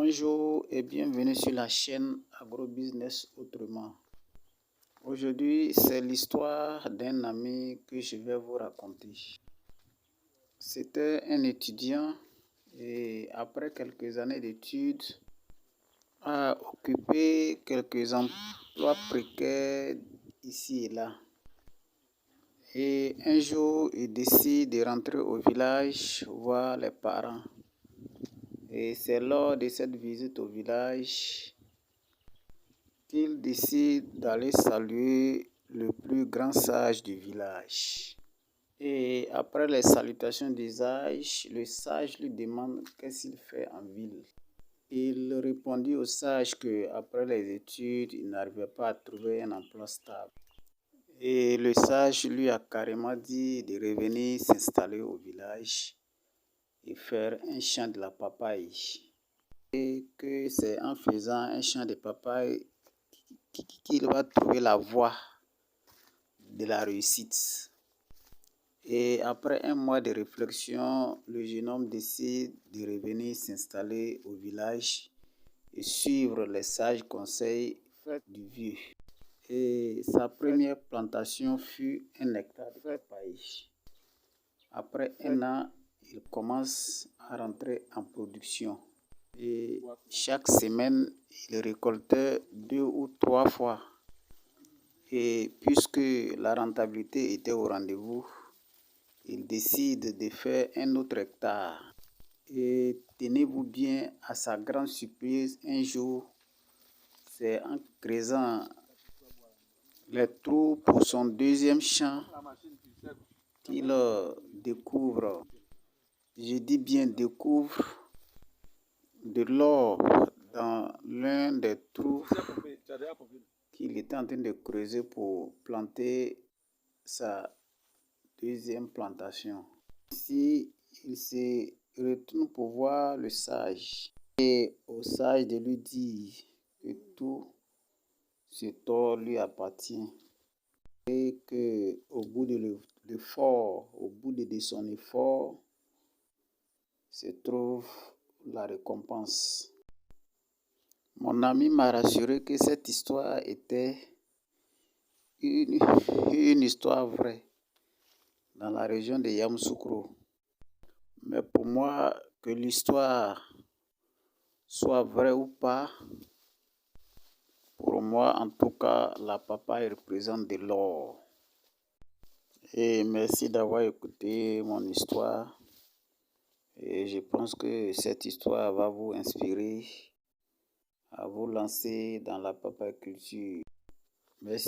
Bonjour et bienvenue sur la chaîne Agrobusiness Autrement. Aujourd'hui, c'est l'histoire d'un ami que je vais vous raconter. C'était un étudiant et après quelques années d'études, a occupé quelques emplois précaires ici et là. Et un jour, il décide de rentrer au village voir les parents. Et c'est lors de cette visite au village qu'il décide d'aller saluer le plus grand sage du village. Et après les salutations du sage, le sage lui demande qu'est-ce qu'il fait en ville. Il répondit au sage qu'après les études, il n'arrivait pas à trouver un emploi stable. Et le sage lui a carrément dit de revenir s'installer au village et faire un champ de la papaye. Et que c'est en faisant un champ de papaye qu'il va trouver la voie de la réussite. Et après un mois de réflexion, le jeune homme décide de revenir s'installer au village et suivre les sages conseils du vieux. Et sa première plantation fut 1 hectare de papaye. Après 1 an, il commence à rentrer en production. Et chaque semaine, il récoltait 2 ou 3 fois. Et puisque la rentabilité était au rendez-vous, il décide de faire un autre hectare. Et tenez-vous bien, à sa grande surprise, un jour, c'est en creusant les trous pour son deuxième champ qu'il découvre, je dis bien découvre, de l'or dans l'un des trous qu'il était en train de creuser pour planter sa deuxième plantation. Ici, il se retourne pour voir le sage et au sage de lui dire que tout ce tort lui appartient et que au bout de l'effort, au bout de son effort, se trouve la récompense. Mon ami m'a rassuré que cette histoire était une histoire vraie dans la région de Yamoussoukro. Mais pour moi, que l'histoire soit vraie ou pas, pour moi, en tout cas, la papaye représente de l'or. Et merci d'avoir écouté mon histoire. Et je pense que cette histoire va vous inspirer à vous lancer dans la papaye culture. Merci.